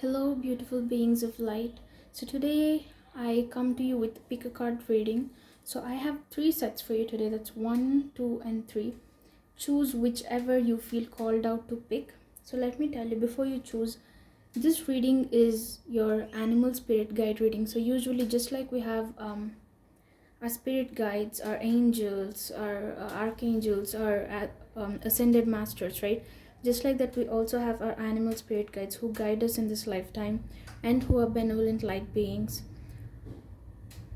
Hello, beautiful beings of light. So, today I come to you with pick a card reading. So, I have three sets for you today, that's one, two, and three. Choose whichever you feel called out to pick. So, let me tell you before you choose, this reading is your animal spirit guide reading. So, usually, just like we have our spirit guides, our angels, our archangels, our ascended masters, right? Just like that, we also have our animal spirit guides who guide us in this lifetime and who are benevolent light beings.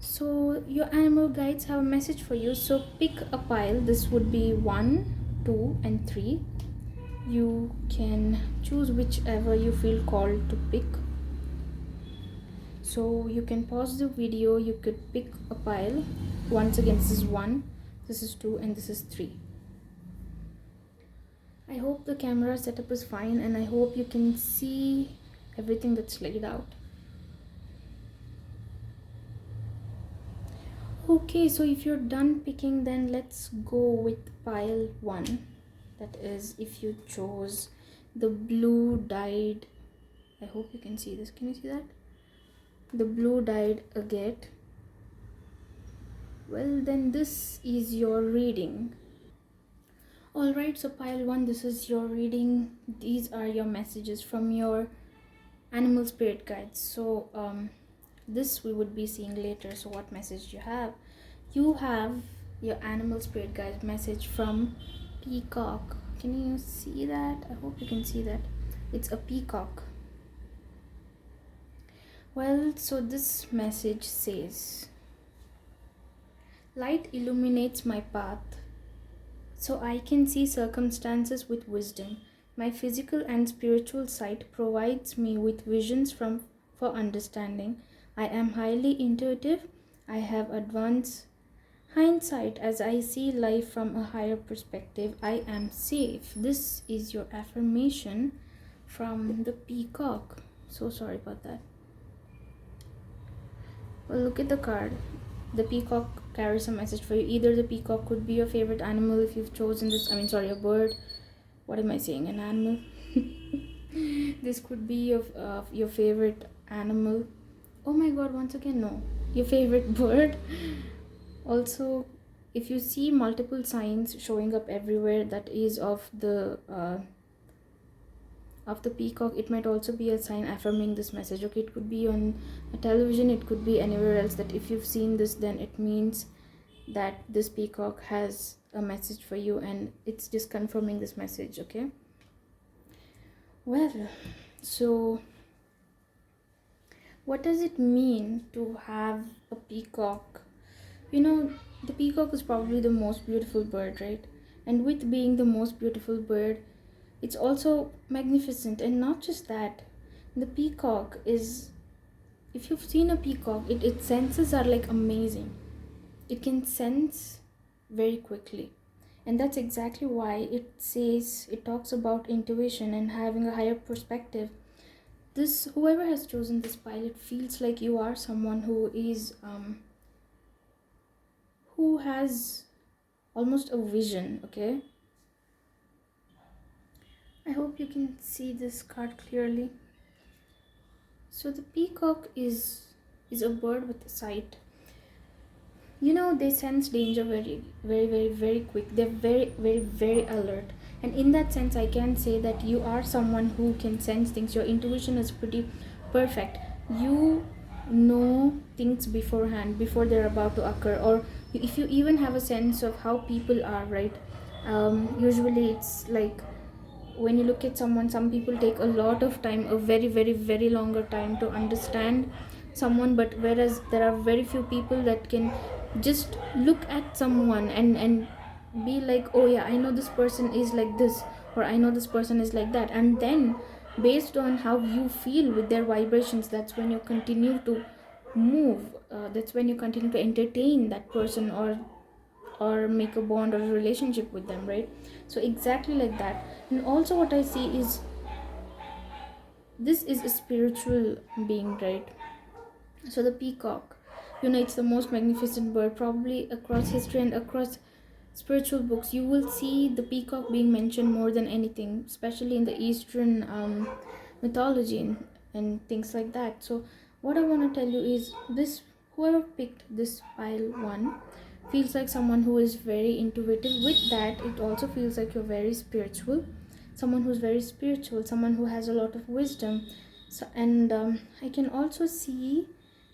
So your animal guides have a message for you. So pick a pile. This would be 1, 2, and 3. You can choose whichever you feel called to pick. So you can pause the video, you could pick a pile. Once again, this is 1, this is 2, and this is 3. I hope the camera setup is fine and I hope you can see everything that's laid out. Okay, so if you're done picking, then let's go with pile 1. That is, if you chose the blue dyed, I hope you can see this. Can you see that? The blue dyed agate. Well, then this is your reading. Alright, so pile 1, this is your reading. These are your messages from your animal spirit guides. So this we would be seeing later. So what message you have? You have your animal spirit guide message from peacock. Can you see that? I hope you can see that. It's a peacock. Well, so this message says, light illuminates my path so I can see circumstances with wisdom. My physical and spiritual sight provides me with visions for understanding. I am highly intuitive. I have advanced hindsight as I see life from a higher perspective. I am safe. This is your affirmation from the peacock. So sorry about that. Well, look at the card. The peacock carries a message for you. Either the peacock could be your favorite animal if you've chosen this. A bird. What am I saying? An animal? This could be your favorite animal. Oh my god, once again, no. Your favorite bird. Also, if you see multiple signs showing up everywhere that is of the peacock, it might also be a sign affirming this message. Okay, it could be on a television, it could be anywhere else, that if you've seen this, then it means that this peacock has a message for you and it's just confirming this message. Okay, well, so what does it mean to have a peacock? The peacock is probably the most beautiful bird, right? And with being the most beautiful bird, it's also magnificent. And not just that, the peacock is, if you've seen a peacock, its senses are like amazing. It can sense very quickly. And that's exactly why it talks about intuition and having a higher perspective. This, whoever has chosen this pile, it feels like you are someone who has almost a vision. Okay, I hope you can see this card clearly. So the peacock is a bird with sight. They sense danger very, very, very, very quick. They're very, very, very alert. And in that sense, I can say that you are someone who can sense things. Your intuition is pretty perfect. You know things beforehand, before they're about to occur, or if you even have a sense of how people are, right? Usually it's like, when you look at someone, some people take a lot of time, a very, very, very longer time to understand someone, but whereas there are very few people that can just look at someone and be like, oh yeah, I know this person is like this, or I know this person is like that, and then based on how you feel with their vibrations, that's when you continue to move. That's when you continue to entertain that person, or make a bond or a relationship with them, right? So exactly like that. And also what I see is, this is a spiritual being, right? So the peacock, it's the most magnificent bird probably across history and across spiritual books. You will see the peacock being mentioned more than anything, especially in the Eastern mythology. and things like that. So what I want to tell you is this: whoever picked this pile one feels like someone who is very intuitive. With that, it also feels like you're very spiritual, someone who's very spiritual, someone who has a lot of wisdom. So, and I can also see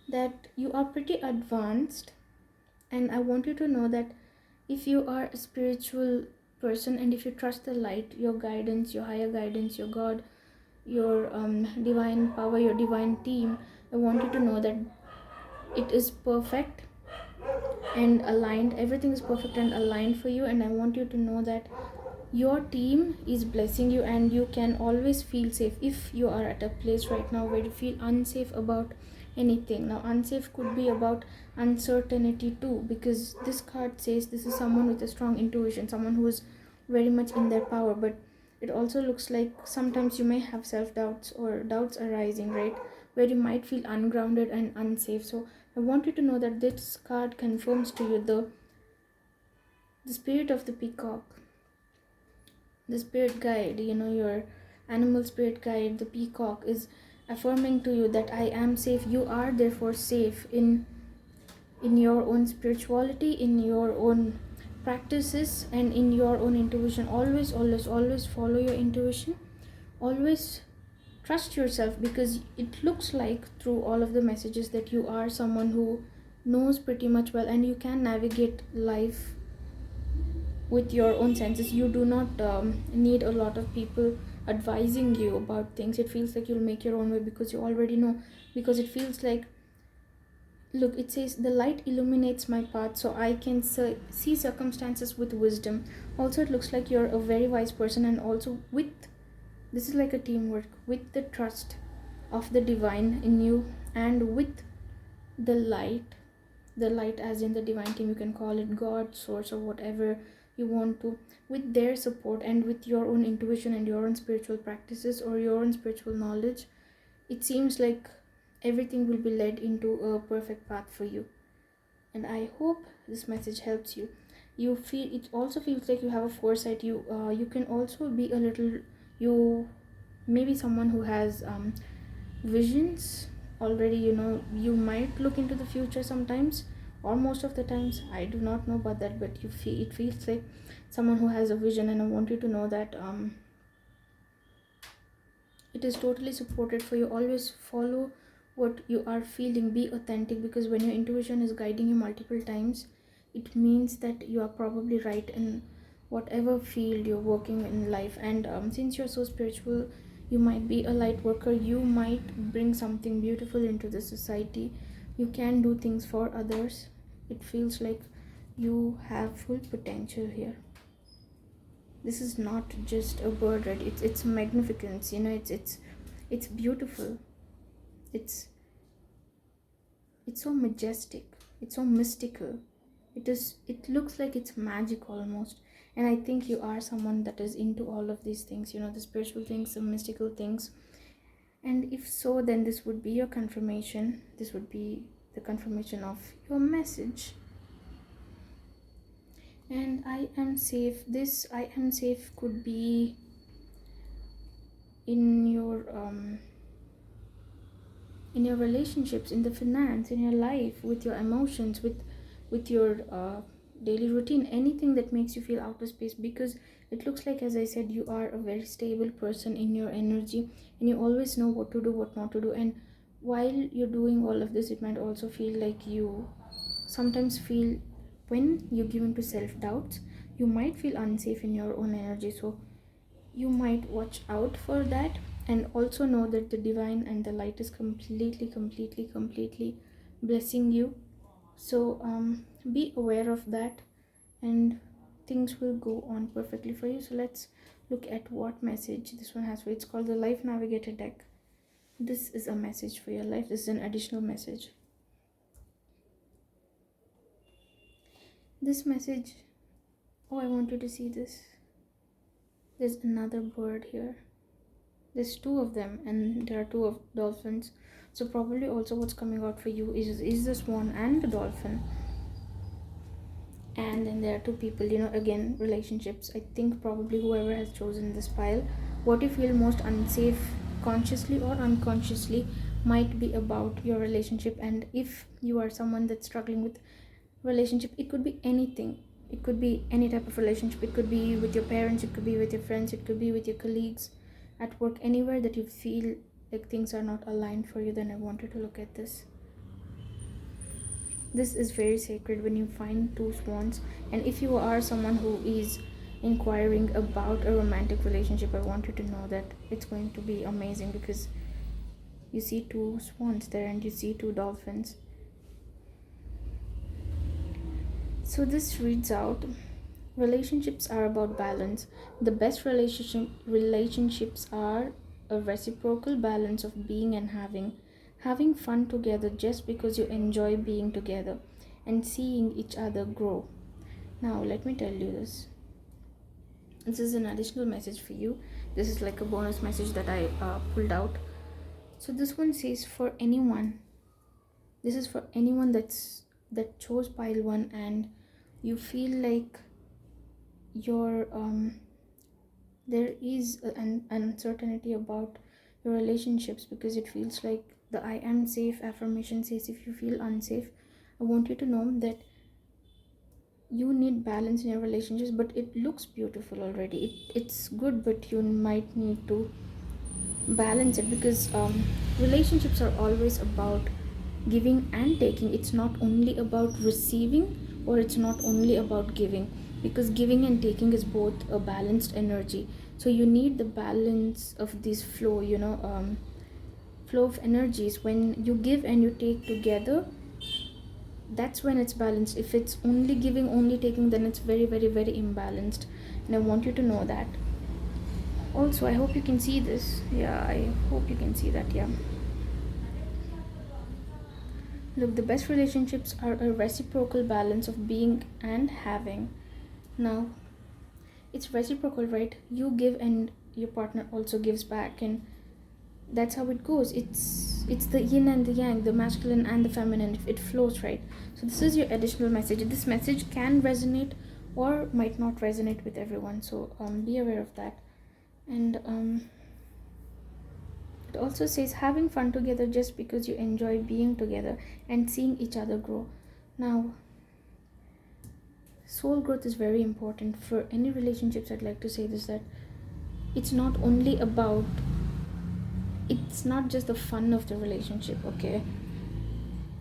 that you are pretty advanced, and I want you to know that if you are a spiritual person and if you trust the light, your guidance, your higher guidance, your God, your divine power, your divine team, I want you to know that it is perfect and aligned. Everything is perfect and aligned for you, and I want you to know that your team is blessing you, and you can always feel safe. If you are at a place right now where you feel unsafe about anything, now unsafe could be about uncertainty too, because this card says this is someone with a strong intuition, someone who is very much in their power. But it also looks like sometimes you may have self doubts or doubts arising, right, where you might feel ungrounded and unsafe. So I want you to know that this card confirms to you the spirit of the peacock, the spirit guide, your animal spirit guide, the peacock, is affirming to you that I am safe. You are therefore safe in your own spirituality, in your own practices, and in your own intuition. Always, always, always follow your intuition. Always trust yourself, because it looks like through all of the messages that you are someone who knows pretty much well, and you can navigate life with your own senses. You do not need a lot of people advising you about things. It feels like you'll make your own way because you already know. Because it feels like, look, it says the light illuminates my path so I can see circumstances with wisdom. Also, it looks like you're a very wise person, and also with this is like a teamwork, with the trust of the divine in you, and with the light, as in the divine team, you can call it God, source, or whatever you want to, with their support and with your own intuition and your own spiritual practices or your own spiritual knowledge. It seems like everything will be led into a perfect path for you, and I hope this message helps you. You feel, it also feels like you have a foresight. You can also be a little, you maybe someone who has visions already. You might look into the future sometimes, or most of the times, I do not know about that, but it feels like someone who has a vision. And I want you to know that it is totally supported for you. Always follow what you are feeling, be authentic, because when your intuition is guiding you multiple times, it means that you are probably right in whatever field you're working in life. And since you're so spiritual, you might be a light worker, you might bring something beautiful into the society, you can do things for others. It feels like you have full potential here. This is not just a bird, right? It's magnificence, it's beautiful. It's it's so majestic, it's so mystical. It looks like it's magic almost. And I think you are someone that is into all of these things, the spiritual things, the mystical things. And if so, then this would be your confirmation. This would be the confirmation of your message. And I am safe, this I am safe could be in your relationships, in the finance, in your life, with your emotions, with your daily routine, anything that makes you feel out of space. Because it looks like, as I said, you are a very stable person in your energy, and you always know what to do, what not to do. And while you're doing all of this, it might also feel like you sometimes feel, when you give into self-doubts, you might feel unsafe in your own energy. So you might watch out for that, and also know that the divine and the light is completely, completely, completely blessing you. So be aware of that, and things will go on perfectly for you. So let's look at what message this one has for you. It's called the Life Navigator deck. This is a message for your life. This is an additional message. This message, oh, I want you to see this. There's another bird here. There's two of them, and there are two of dolphins. So probably also what's coming out for you is the swan and the dolphin. And then there are two people, again, relationships. I think probably whoever has chosen this pile, what you feel most unsafe, consciously or unconsciously might be about your relationship. And if you are someone that's struggling with relationship, it could be anything. It could be any type of relationship. It could be with your parents, it could be with your friends, it could be with your colleagues, at work, anywhere that you feel like things are not aligned for you. Then I want you to look at this. This is very sacred when you find two swans. And if you are someone who is inquiring about a romantic relationship, I want you to know that it's going to be amazing, because you see two swans there and you see two dolphins. So this reads out, relationships are about balance. The best relationships are a reciprocal balance of being and having fun together just because you enjoy being together and seeing each other grow. Now let me tell you this. This is an additional message for you. This is like a bonus message that I pulled out. So this one says, for anyone, this is for anyone that chose pile 1 and you feel like your there is an uncertainty about your relationships, because it feels like the I am safe affirmation says, if you feel unsafe, I want you to know that you need balance in your relationships. But it looks beautiful already, it's good, but you might need to balance it, because relationships are always about giving and taking. It's not only about receiving, or it's not only about giving, because giving and taking is both a balanced energy. So you need the balance of this flow, flow of energies. When you give and you take together, that's when it's balanced. If it's only giving, only taking, then it's very, very, very imbalanced. And I want you to know that. Also, I hope you can see this. Yeah, I hope you can see that. Yeah, look, the best relationships are a reciprocal balance of being and having. Now, it's reciprocal, right? You give and your partner also gives back, and that's how it goes. It's the yin and the yang, the masculine and the feminine. It flows, right? So this is your additional message. This message can resonate or might not resonate with everyone, so be aware of that. And it also says, having fun together just because you enjoy being together and seeing each other grow. Now, soul growth is very important for any relationships. I'd like to say this, that it's not only about, it's not just the fun of the relationship, okay?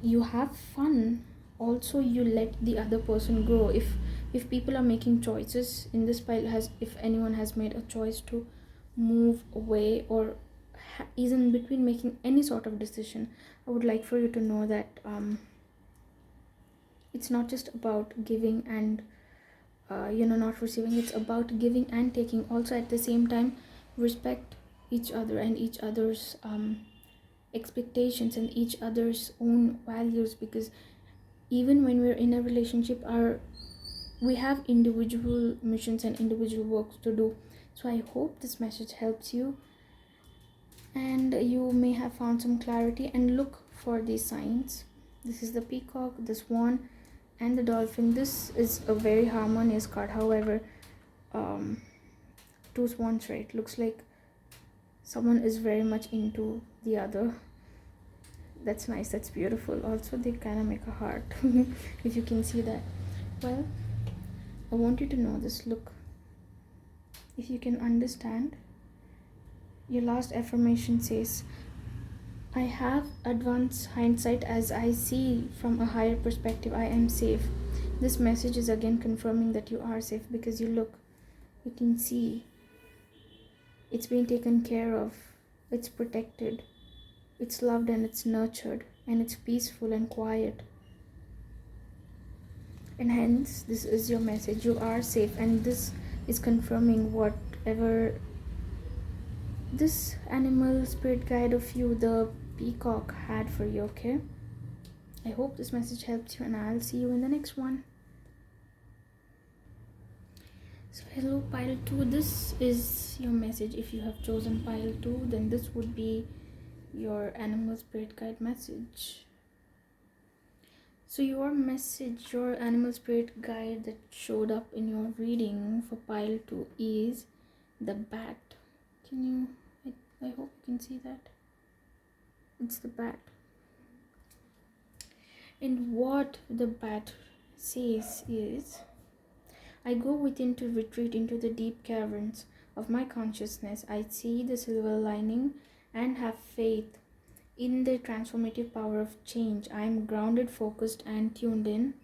You have fun, also you let the other person grow. If people are making choices in this pile, has if anyone has made a choice to move away, or is in between making any sort of decision, I would like for you to know that it's not just about giving and not receiving. It's about giving and taking also at the same time. Respect each other and each other's expectations and each other's own values, because even when we're in a relationship, we have individual missions and individual works to do. So I hope this message helps you and you may have found some clarity. And look for these signs. This is the peacock, the swan, and the dolphin. This is a very harmonious card. However, two swans, right? Looks like someone is very much into the other. That's nice, that's beautiful. Also, they kind of make a heart if you can see that. Well, I want you to know this. Look, if you can understand, your last affirmation says, I have advanced hindsight as I see from a higher perspective. I am safe. This message is again confirming that you are safe, because you can see it's being taken care of, it's protected, it's loved, and it's nurtured, and it's peaceful and quiet. And hence, this is your message. You are safe, and this is confirming whatever this animal spirit guide of you, the peacock, had for you, okay? I hope this message helps you, and I'll see you in the next one. So hello pile 2, this is your message. If you have chosen pile 2, then this would be your animal spirit guide message. So your message, your animal spirit guide that showed up in your reading for pile 2 is the bat. Can you, I hope you can see that. It's the bat. And what the bat says is, I go within to retreat into the deep caverns of my consciousness. I see the silver lining and have faith in the transformative power of change. I am grounded, focused, and tuned in.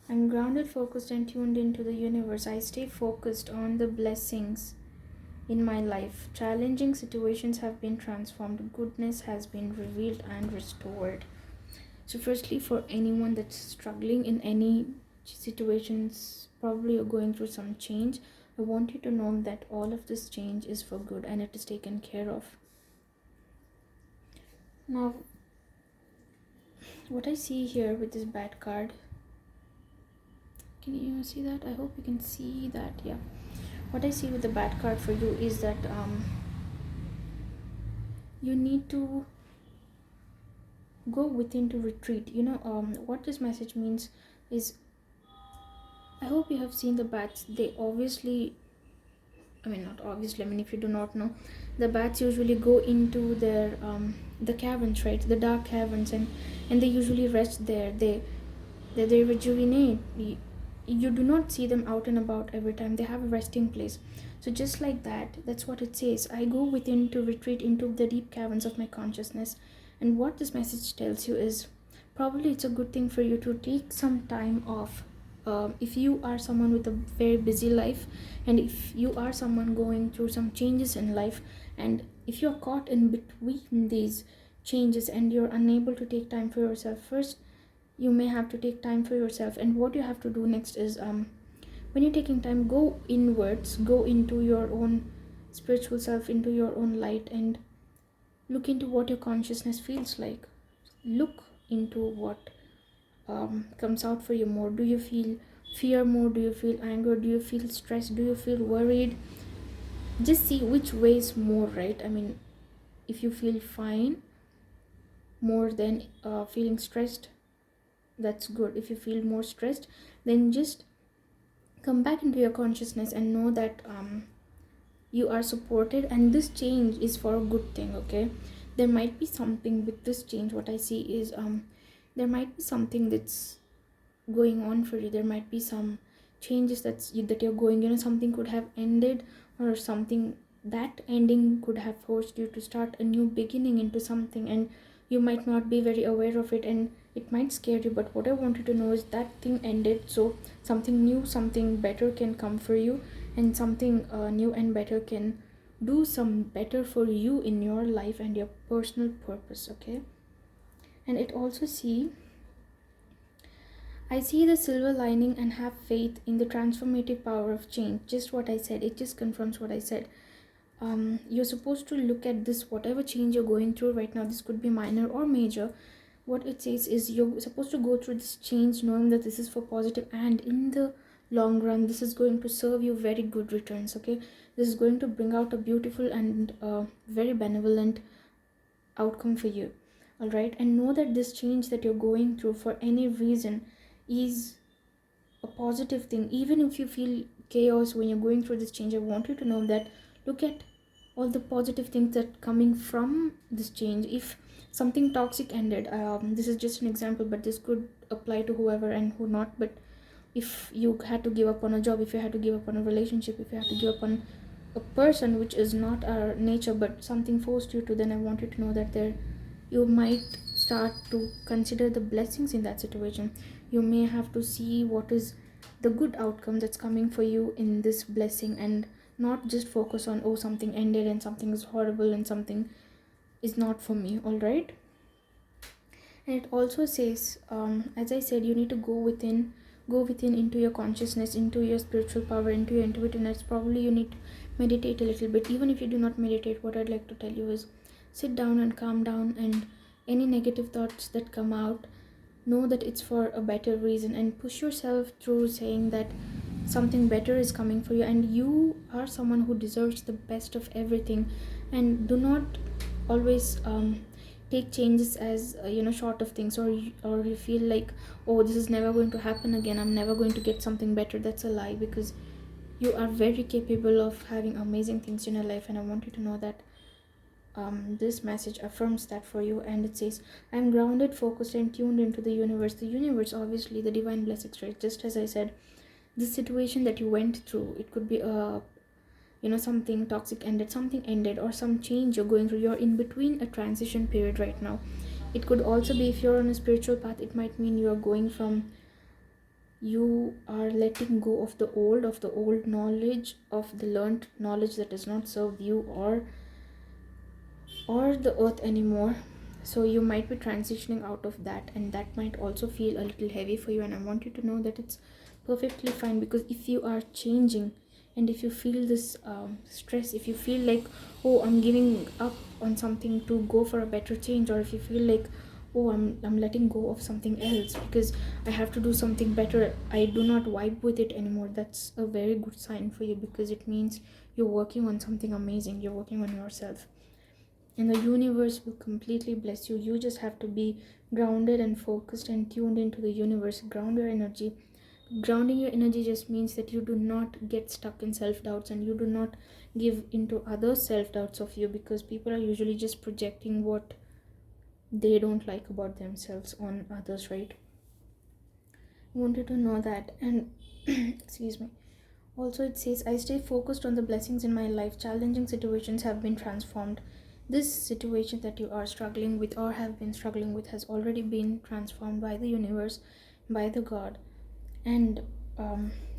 I'm grounded, focused, and tuned into the universe. I stay focused on the blessings in my life. Challenging situations have been transformed, goodness has been revealed and restored. So, firstly, for anyone that's struggling in any situations, probably you're going through some change, I want you to know that all of this change is for good and it is taken care of. Now, what I see here with this bad card, can you see that? I hope you can see that. Yeah, what I see with the bad card for you is that you need to go within to retreat. What this message means is, I hope you have seen the bats. They obviously, not obviously, if you do not know, the bats usually go into their the caverns, right, the dark caverns, and they usually rest there. They rejuvenate. You do not see them out and about every time. They have a resting place. So just like that, that's what it says. I go within to retreat into the deep caverns of my consciousness. And what this message tells you is, probably it's a good thing for you to take some time off. If you are someone with a very busy life, and if you are someone going through some changes in life, and if you're caught in between these changes and you're unable to take time for yourself, first you may have to take time for yourself. And what you have to do next is, when you're taking time, go inwards, go into your own spiritual self, into your own light, and look into what your consciousness feels like. Look into what comes out for you more. Do you feel fear more? Do you feel anger? Do you feel stress? Do you feel worried? Just see which way is more, right? If you feel fine more than feeling stressed, that's good. If you feel more stressed, then just come back into your consciousness and know that you are supported, and this change is for a good thing. Okay, there might be something with this change. What I see is there might be something that's going on for you. There might be some changes that you're going, something could have ended, or something, that ending could have forced you to start a new beginning into something, and you might not be very aware of it, and it might scare you. But what I want you to know is that thing ended, so something new, something better can come for you, and something new and better can do some better for you in your life and your personal purpose. Okay, and I see the silver lining and have faith in the transformative power of change. Just what I said, it just confirms what I said. You're supposed to look at this, whatever change you're going through right now. This could be minor or major. What it says is, you're supposed to go through this change knowing that this is for positive, and in the long run, this is going to serve you very good returns. Okay, this is going to bring out a beautiful and very benevolent outcome for you. All right, and know that this change that you're going through for any reason is a positive thing. Even if you feel chaos when you're going through this change, I want you to know that look at all the positive things that coming from this change. If something toxic ended, this is just an example, but this could apply to whoever and who not. But if you had to give up on a job, if you had to give up on a relationship, if you had to give up on a person, which is not our nature, but something forced you to, then I want you to know that you might start to consider the blessings in that situation. You may have to see what is the good outcome that's coming for you in this blessing, and not just focus on, oh, something ended and something is horrible and something is not for me. All right, and it also says, as I said, you need to go within into your consciousness, into your spiritual power, into your intuitiveness. Probably you need to meditate a little bit. Even if you do not meditate, what I'd like to tell you is, sit down and calm down, and any negative thoughts that come out, know that it's for a better reason, and push yourself through, saying that something better is coming for you, and you are someone who deserves the best of everything. And do not always take changes as short of things, or you feel like, oh, this is never going to happen again, I'm never going to get something better. That's a lie, because You are very capable of having amazing things in your life, and I want you to know that this message affirms that for you. And it says, I'm grounded, focused, and tuned into the universe. The universe, obviously, the divine blessings, right? Just as I said, this situation that you went through, it could be a something toxic ended, something ended, or some change you're going through. You're in between a transition period right now. It could also be, if you're on a spiritual path, it might mean you're going from, you are letting go of the old knowledge, of the learned knowledge that does not serve you or the earth anymore. So you might be transitioning out of that, and that might also feel a little heavy for you. And I want you to know that it's perfectly fine, because if you are changing, and if you feel this stress, if you feel like, oh, I'm giving up on something to go for a better change, or if you feel like, oh, I'm letting go of something else because I have to do something better, I do not vibe with it anymore, that's a very good sign for you, because it means you're working on something amazing, you're working on yourself, and the universe will completely bless you. You just have to be grounded and focused and tuned into the universe. Ground your energy. Grounding your energy just means that you do not get stuck in self-doubts, and you do not give into other self-doubts of you, because people are usually just projecting what they don't like about themselves on others, right? I wanted to know that. And excuse me. Also, it says, I stay focused on the blessings in my life. Challenging situations have been transformed. This situation that you are struggling with or have been struggling with has already been transformed by the universe, by the God. And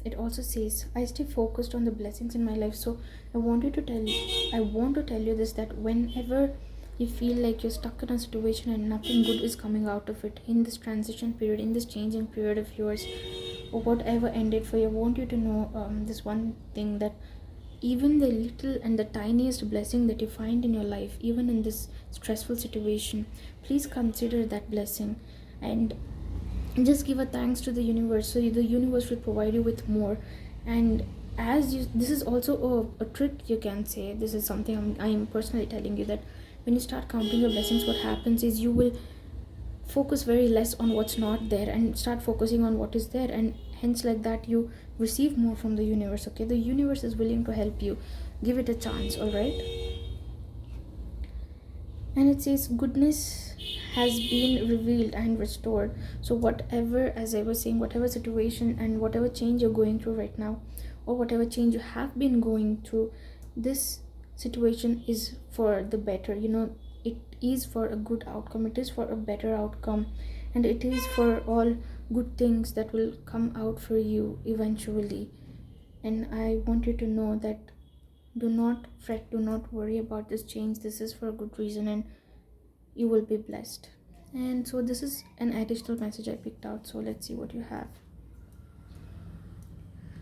it also says, I stay focused on the blessings in my life. So I want to tell you this, that whenever you feel like you're stuck in a situation and nothing good is coming out of it, in this transition period, in this changing period of yours, or whatever ended for you, I want you to know this one thing, that even the little and the tiniest blessing that you find in your life, even in this stressful situation, please consider that blessing, and just give a thanks to the universe, so the universe will provide you with more. And as you, this is also a trick, you can say, this is something I am personally telling you, that when you start counting your blessings, what happens is you will focus very less on what's not there and start focusing on what is there, and hence like that you receive more from the universe. Okay, the universe is willing to help you, give it a chance. All right. And it says, goodness has been revealed and restored. So whatever, as I was saying, whatever situation and whatever change you're going through right now, or whatever change you have been going through, this situation is for the better. It is for a good outcome, it is for a better outcome, and it is for all good things that will come out for you eventually. And I want you to know that, do not fret, do not worry about this change, this is for a good reason, and you will be blessed. And so this is an additional message I picked out, so let's see what you have.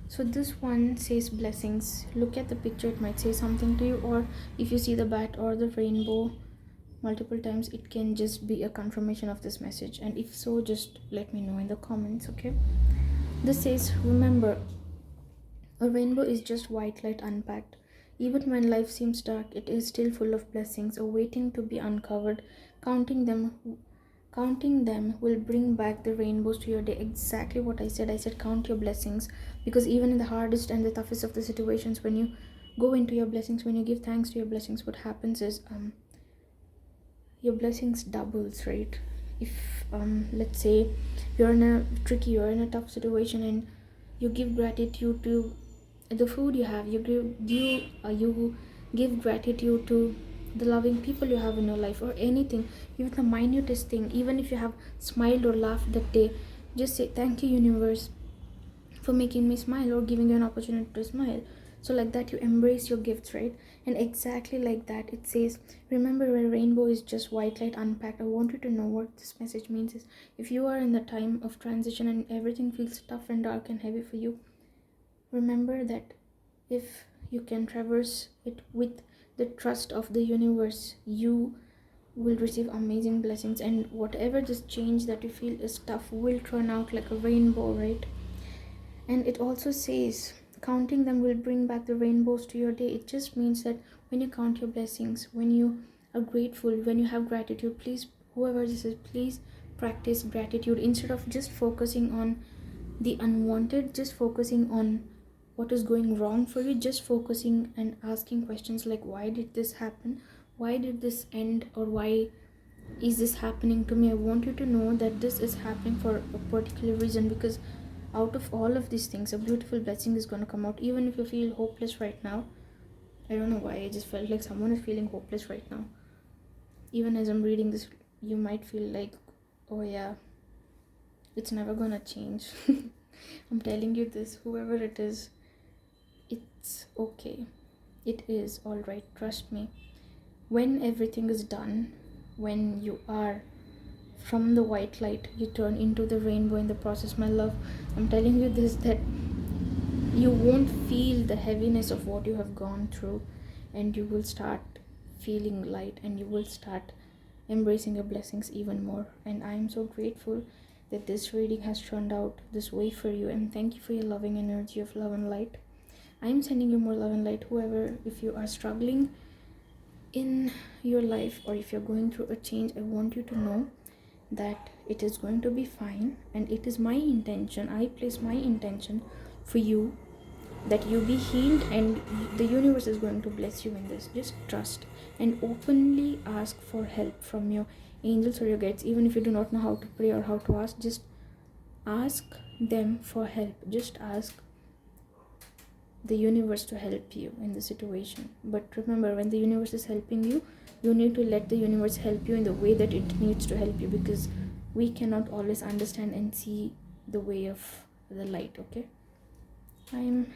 So this one says blessings. Look at the picture, it might say something to you, or if you see the bat or the rainbow multiple times, it can just be a confirmation of this message, and if so, just let me know in the comments. Okay, this says, remember, a rainbow is just white light unpacked. Even when life seems dark, it is still full of blessings awaiting to be uncovered. Counting them will bring back the rainbows to your day. Exactly what I said. I said count your blessings, because even in the hardest and the toughest of the situations, when you go into your blessings, when you give thanks to your blessings, what happens is your blessings doubles, right? If let's say you're in a tough situation, and you give gratitude to the food you have, you give gratitude to the loving people you have in your life, or anything, even the minutest thing, even if you have smiled or laughed that day, just say thank you universe for making me smile, or giving you an opportunity to smile. So like that, you embrace your gifts, right? And exactly like that, it says, remember, a rainbow is just white light unpacked. I want you to know what this message means is, if you are in the time of transition and everything feels tough and dark and heavy for you, remember that if you can traverse it with the trust of the universe, you will receive amazing blessings, and whatever this change that you feel is tough will turn out like a rainbow, right? And it also says, counting them will bring back the rainbows to your day. It just means that when you count your blessings, when you are grateful, when you have gratitude, please, whoever this is, please practice gratitude instead of just focusing on the unwanted, just focusing on what is going wrong for you, just focusing and asking questions like, why did this happen, why did this end, or why is this happening to me. I want you to know that this is happening for a particular reason, because out of all of these things a beautiful blessing is going to come out. Even if you feel hopeless right now, I don't know why, I just felt like someone is feeling hopeless right now. Even as I'm reading this, you might feel like, oh yeah, it's never gonna change. I'm telling you this, whoever it is, it's okay. It is all right, trust me. When everything is done, when you are from the white light, you turn into the rainbow in the process, my love. I'm telling you this, that you won't feel the heaviness of what you have gone through, and you will start feeling light, and you will start embracing your blessings even more. And I am so grateful that this reading has turned out this way for you, and thank you for your loving energy of love and light. I am sending you more love and light. Whoever, if you are struggling in your life, or if you're going through a change, I want you to know that it is going to be fine, and it is my intention, I place my intention for you, that you be healed, and the universe is going to bless you in this. Just trust and openly ask for help from your angels or your guides. Even if you do not know how to pray or how to ask, just ask them for help. Just ask the universe to help you in the situation. But remember, when the universe is helping you, you need to let the universe help you in the way that it needs to help you, because we cannot always understand and see the way of the light. Okay, I am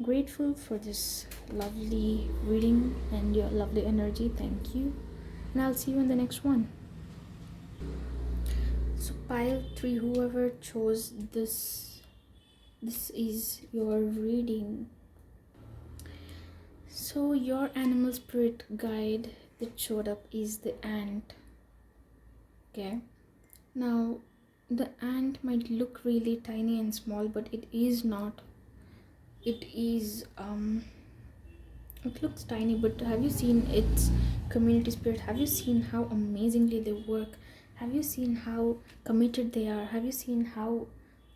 grateful for this lovely reading and your lovely energy. Thank you, and I'll see you in the next one. So pile 3, whoever chose this is your reading. So your animal spirit guide that showed up is the ant. Okay, now the ant might look really tiny and small, but it is not. It is it looks tiny, but have you seen its community spirit? Have you seen how amazingly they work? Have you seen how committed they are? Have you seen how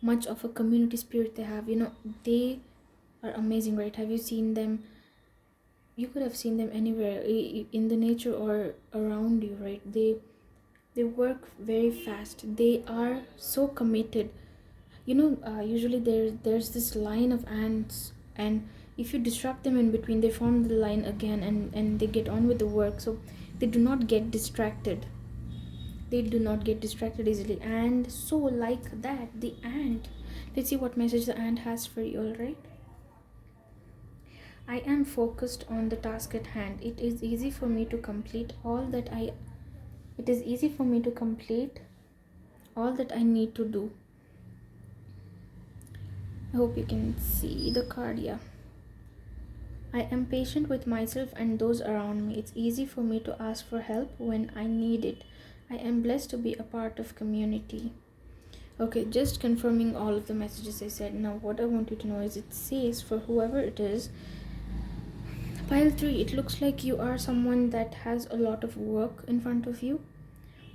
much of a community spirit they have? They are amazing, right? Have you seen them? You could have seen them anywhere in the nature or around you, right? They work very fast. They are so committed. Usually there's this line of ants, and if you disrupt them in between, they form the line again, and they get on with the work. So they do not get distracted. They do not get distracted easily. And so, like that, the ant, let's see what message the ant has for you. All right, I am focused on the task at hand. It is easy for me to complete all that I need to do. I hope you can see the card. Yeah, I am patient with myself and those around me. It's easy for me to ask for help when I need it. I am blessed to be a part of community. Okay, just confirming all of the messages I said. Now what I want you to know is, it says for whoever it is, pile 3, it looks like you are someone that has a lot of work in front of you,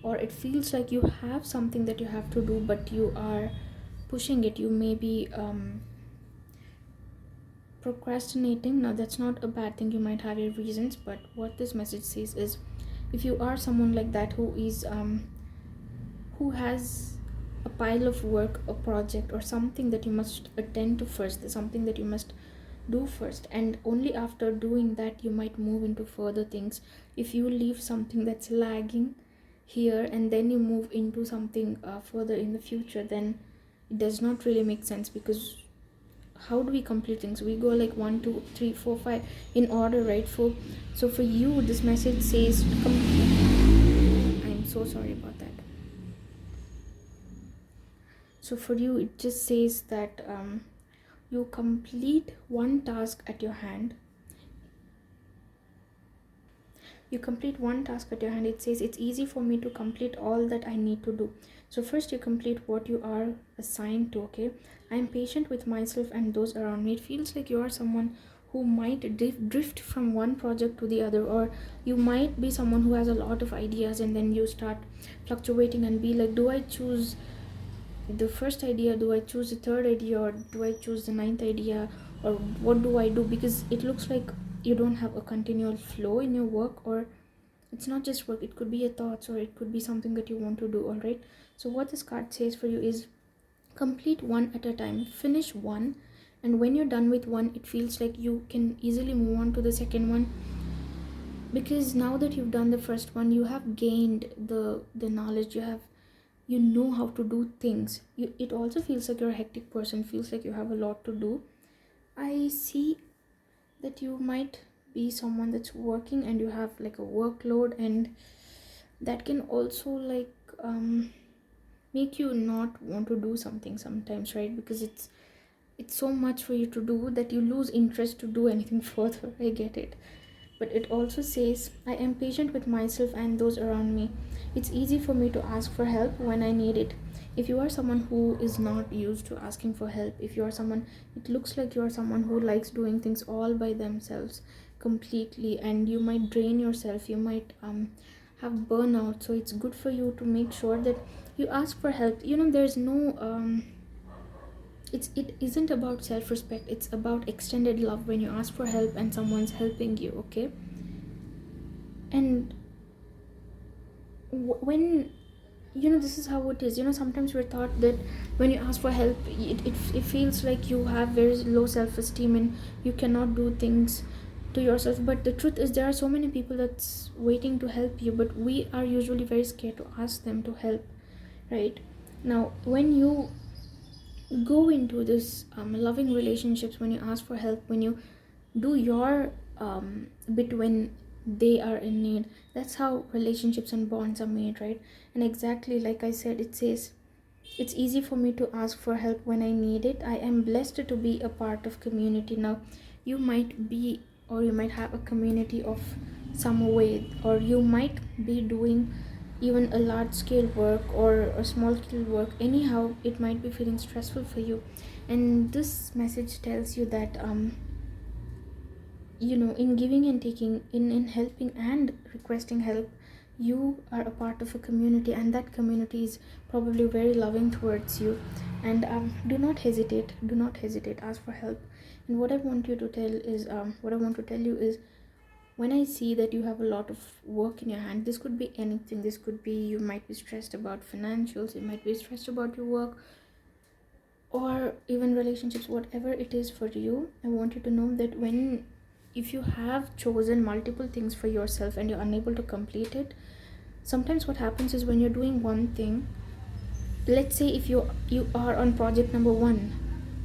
or it feels like you have something that you have to do, but you are pushing it. You may be procrastinating. Now that's not a bad thing, you might have your reasons, but what this message says is, if you are someone like that who is who has a pile of work, a project, or something that you must attend to first, something that you must do first, and only after doing that you might move into further things. If you leave something that's lagging here and then you move into something further in the future, then it does not really make sense, because how do we complete things? We go like 1 2 3 4 5 in order, right? So for you, this message says I'm so sorry about that. So for you, it just says that you complete one task at your hand. It says, it's easy for me to complete all that I need to do. So first you complete what you are assigned to. Okay, I am patient with myself and those around me. It feels like you are someone who might drift from one project to the other, or you might be someone who has a lot of ideas, and then you start fluctuating and be like, do I choose the first idea, do I choose the third idea, or do I choose the ninth idea, or what do I do? Because it looks like you don't have a continual flow in your work, or it's not just work, it could be your thoughts, or it could be something that you want to do. All right, so what this card says for you is complete one at a time, finish one, and when you're done with one, it feels like you can easily move on to the second one, because now that you've done the first one, you have gained the knowledge, you know how to do things. It also feels like you're a hectic person, feels like you have a lot to do. I see that you might be someone that's working and you have like a workload, and that can also like make you not want to do something sometimes, right? Because it's so much for you to do that you lose interest to do anything further. I get it. But it also says, I am patient with myself and those around me. It's easy for me to ask for help when I need it. If you are someone who is not used to asking for help, if you are someone, it looks like you are someone who likes doing things all by themselves completely, and you might drain yourself, you might have burnout. So it's good for you to make sure that you ask for help. There's no it isn't about self-respect, it's about extended love when you ask for help and someone's helping you, okay? And when this is how it is. Sometimes we're taught that when you ask for help, it feels like you have very low self-esteem and you cannot do things to yourself. But the truth is, there are so many people that's waiting to help you, but we are usually very scared to ask them to help, right? Now when you go into this loving relationships, when you ask for help, when you do your bit when they are in need, that's how relationships and bonds are made, right? And exactly like I said, it says, it's easy for me to ask for help when I need it. I am blessed to be a part of community. Now you might be, or you might have a community of some way, or you might be doing even a large scale work or a small scale work. Anyhow, it might be feeling stressful for you, and this message tells you that in giving and taking, in helping and requesting help, you are a part of a community, and that community is probably very loving towards you. And do not hesitate, ask for help. And what I want to tell you is, when I see that you have a lot of work in your hand, this could be anything. This could be, you might be stressed about financials, you might be stressed about your work, or even relationships, whatever it is for you. I want you to know that if you have chosen multiple things for yourself and you're unable to complete it, sometimes what happens is, when you're doing one thing, let's say if you are on project number 1,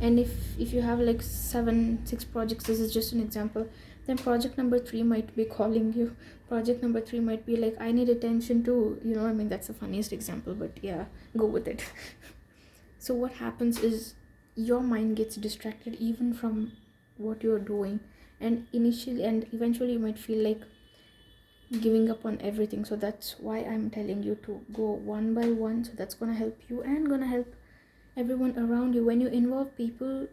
and if you have like 6 projects, this is just an example, then project number 3 might be calling you. Project number 3 might be like, I need attention too. I mean, that's the funniest example, but yeah, go with it. So what happens is, your mind gets distracted even from what you're doing, and eventually you might feel like giving up on everything. So that's why I'm telling you to go one by one. So that's gonna help you and gonna help everyone around you. When you involve people,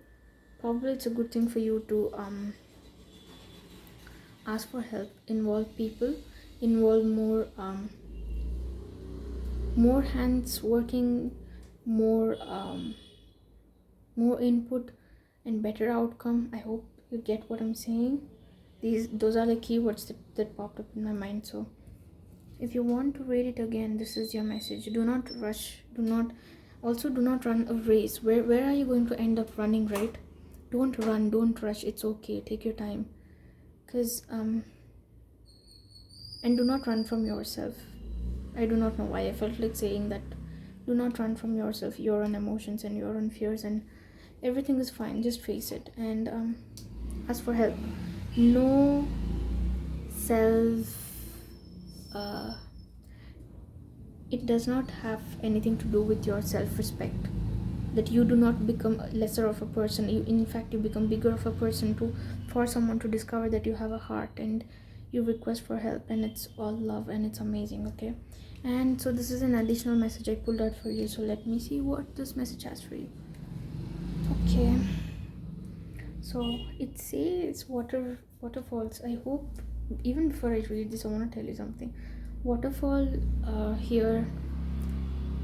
probably it's a good thing for you to ask for help, involve people, involve more hands working, more more input and better outcome. I hope you get what I'm saying. Those are the keywords that popped up in my mind. So if you want to read it again, this is your message. Do not rush, do not run a race. Where are you going to end up running, right? Don't run, don't rush, it's okay, take your time. Because and do not run from yourself. I do not know why I felt like saying that. Do not run from yourself, your own emotions and your own fears, and everything is fine. Just face it and ask for help. No self it does not have anything to do with your self-respect, that you do not become lesser of a person. In fact, you become bigger of a person for someone to discover that you have a heart and you request for help, and it's all love and it's amazing. Okay, and so this is an additional message I pulled out for you. So let me see what this message has for you. Okay, so it says waterfalls. I hope, even before I read this, I want to tell you something. Waterfall here,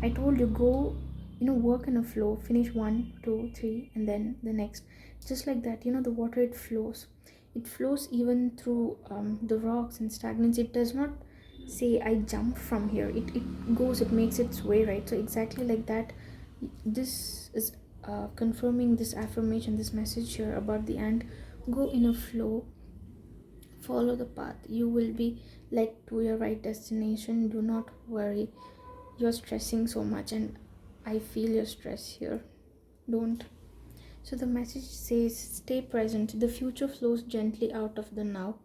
I told you, go work in a flow, finish one, two, three, and then the next. Just like that, the water, it flows even through the rocks and stagnants. It does not say I jump from here. It goes, it makes its way, right? So exactly like that, this is confirming this affirmation, this message here about the ant. Go in a flow, follow the path, you will be led to your right destination. Do not worry, you're stressing so much, and I feel your stress here. Don't. So the message says, stay present. The future flows gently out of the now.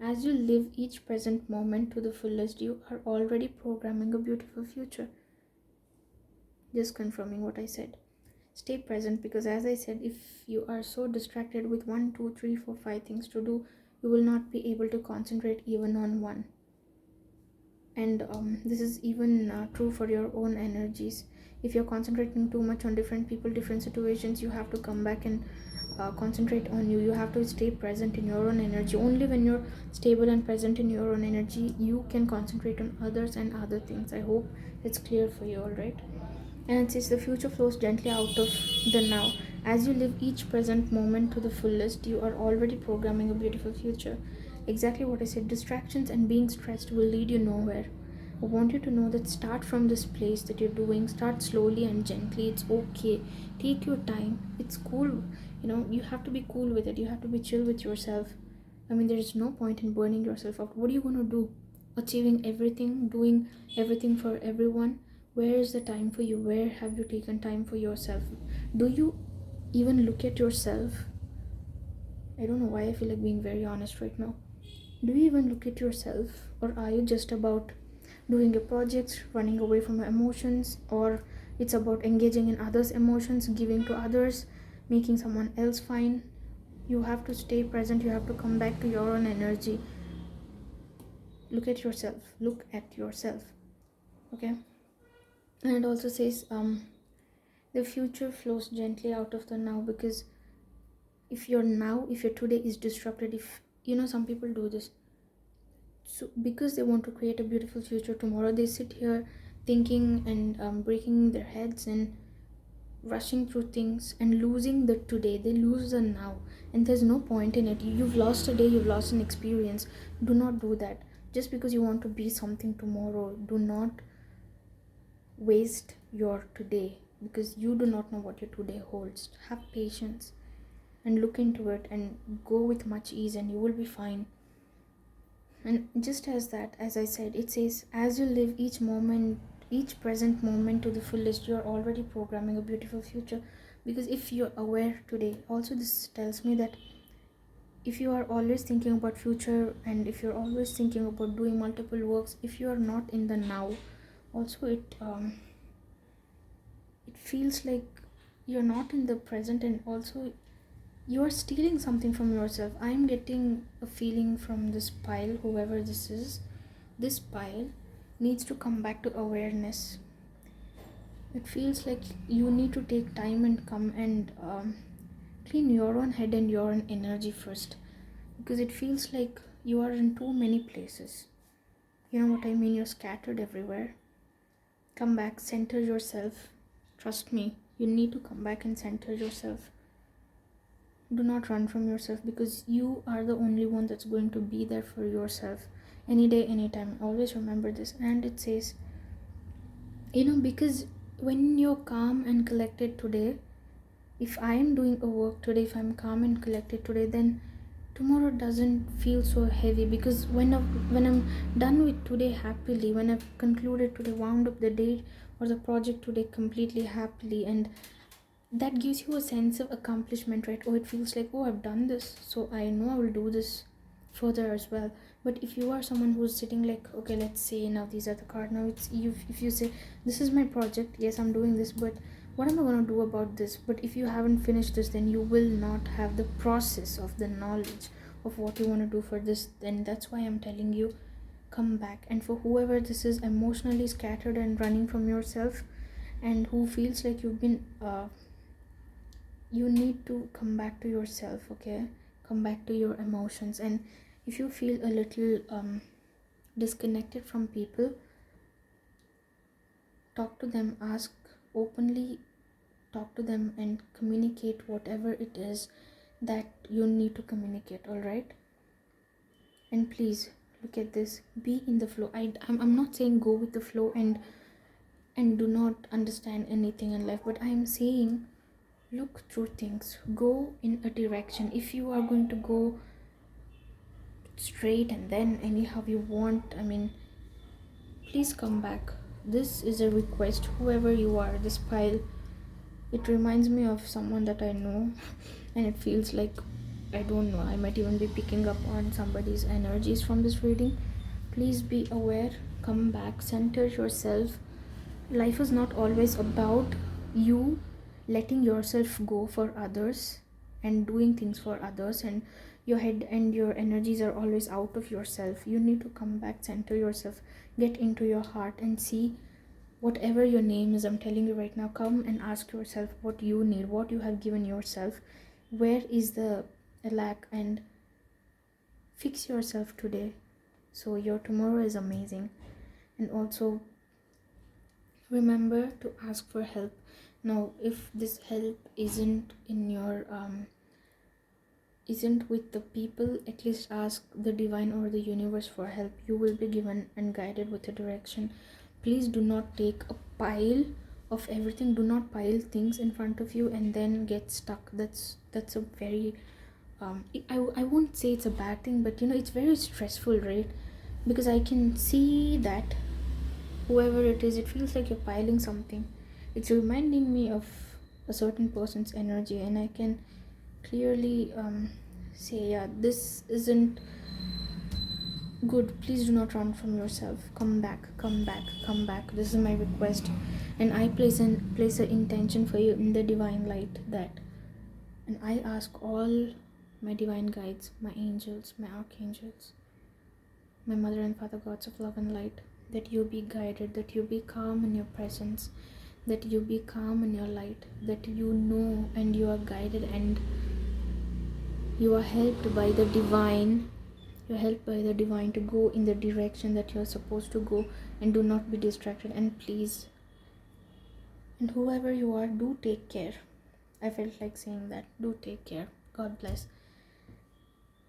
As you live each present moment to the fullest, you are already programming a beautiful future. Just confirming what I said. Stay present, because as I said, if you are so distracted with one, two, three, four, five things to do, you will not be able to concentrate even on one. And this is even true for your own energies. If you're concentrating too much on different people, different situations, you have to come back and concentrate on you. You have to stay present in your own energy. Only when you're stable and present in your own energy, you can concentrate on others and other things. I hope it's clear for you, all right? And it says, the future flows gently out of the now. As you live each present moment to the fullest, you are already programming a beautiful future. Exactly what I said. Distractions and being stressed will lead you nowhere. I want you to know that start from this place that you're doing. Start slowly and gently. It's okay. Take your time. It's cool. You have to be cool with it. You have to be chill with yourself. I mean, there is no point in burning yourself out. What are you going to do? Achieving everything, doing everything for everyone. Where is the time for you? Where have you taken time for yourself? Do you even look at yourself? I don't know why I feel like being very honest right now. Do you even look at yourself? Or are you just about doing your projects, running away from your emotions? Or it's about engaging in others' emotions, giving to others, making someone else fine? You have to stay present. You have to come back to your own energy. Look at yourself. Look at yourself. Okay? And it also says, the future flows gently out of the now, because if your today is disrupted, if some people do this, so because they want to create a beautiful future tomorrow, they sit here thinking and breaking their heads and rushing through things and losing the today. They lose the now, and there's no point in it. You've lost a day, you've lost an experience. Do not do that. Just because you want to be something tomorrow, do not waste your today, because you do not know what your today holds. Have patience and look into it and go with much ease, and you will be fine. And just as that, as I said, it says, as you live each present moment to the fullest, you are already programming a beautiful future. Because if you're aware today, also this tells me that if you are always thinking about future, and if you're always thinking about doing multiple works, if you are not in the now, also it feels like you're not in the present, and also you are stealing something from yourself. I am getting a feeling from this pile, whoever this is. This pile needs to come back to awareness. It feels like you need to take time and come and clean your own head and your own energy first, because it feels like you are in too many places. You know what I mean? You're scattered everywhere. Come back, center yourself. Trust me, you need to come back and center yourself. Do not run from yourself, because you are the only one that's going to be there for yourself any day, anytime. Always remember this. And it says, because when you're calm and collected today, if I am doing a work today, if I'm calm and collected today, then tomorrow doesn't feel so heavy. Because when I'm done with today happily, when I've concluded today, wound up the day or the project today completely happily, and that gives you a sense of accomplishment, right? Oh, it feels like, oh, I've done this, so I know I will do this further as well. But if you are someone who's sitting like, okay, let's say now these are the cards, now it's you. If you say, this is my project, yes, I'm doing this, but what am I going to do about this? But if you haven't finished this, then you will not have the process of the knowledge of what you want to do for this. Then that's why I'm telling you, come back. And for whoever this is, emotionally scattered and running from yourself, and who feels like you've been you need to come back to yourself. Okay, come back to your emotions. And if you feel a little disconnected from people, talk to them, ask openly talk to them and communicate whatever it is that you need to communicate. All right, and please look at this, be in the flow. I'm not saying go with the flow and do not understand anything in life, but I am saying look through things, go in a direction. If you are going to go straight and then anyhow you want, I mean, please come back. This is a request, whoever you are. This pile, it reminds me of someone that I know, and it feels like, I don't know, I might even be picking up on somebody's energies from this reading. Please be aware, come back, center yourself. Life is not always about you letting yourself go for others and doing things for others, and your head and your energies are always out of yourself. You need to come back, center yourself, get into your heart and see whatever your name is. I'm telling you right now, come and ask yourself what you need, what you have given yourself, where is the lack, and fix yourself today so your tomorrow is amazing. And also remember to ask for help. Now if this help isn't in your isn't with the people, at least ask the divine or the universe for help. You will be given and guided with a direction. Please do not take a pile of everything. Do not pile things in front of you and then get stuck. That's a very I won't say it's a bad thing, but it's very stressful, right? Because I can see that whoever it is, it feels like you're piling something. It's reminding me of a certain person's energy, and I can clearly say, yeah, this isn't good. Please do not run from yourself. Come back, come back, come back. This is my request, and I place an intention for you in the divine light, that, and I ask all my divine guides, my angels, my archangels, my mother and father gods of love and light, that you be guided, that you be calm in your presence, that you be calm in your light, that you know and you are guided and you are helped by the divine. You're helped by the divine to go in the direction that you're supposed to go, and do not be distracted. And please, and whoever you are, do take care. I felt like saying that. Do take care. God bless.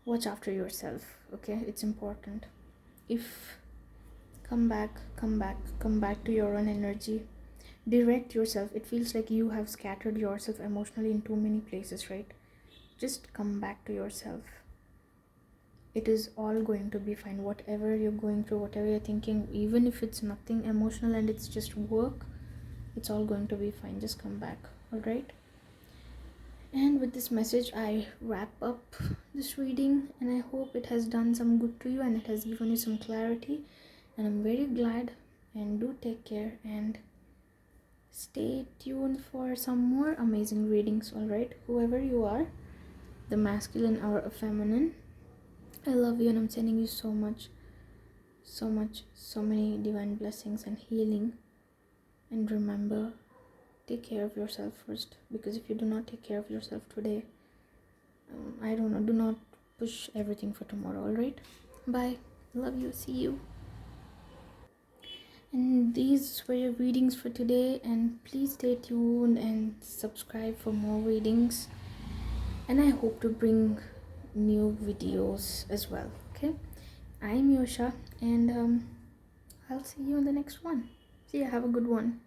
Watch after yourself, okay? It's important. If come back, come back, come back to your own energy. Direct yourself. It feels like you have scattered yourself emotionally in too many places, right? Just come back to yourself. It is all going to be fine. Whatever you're going through, whatever you're thinking, even if it's nothing emotional and it's just work, it's all going to be fine. Just come back, all right? And with this message, I wrap up this reading, and I hope it has done some good to you and it has given you some clarity. And I'm very glad. And do take care and stay tuned for some more amazing readings, all right? Whoever you are, the masculine or a feminine, I love you, and I'm sending you so much, so many divine blessings and healing. And remember, take care of yourself first, because if you do not take care of yourself today, I don't know, do not push everything for tomorrow, all right? Bye. Love you. See you. And these were your readings for today, and please stay tuned and subscribe for more readings, and I hope to bring new videos as well. Okay, I'm Yosha, and I'll see you in the next one. See ya. Have a good one.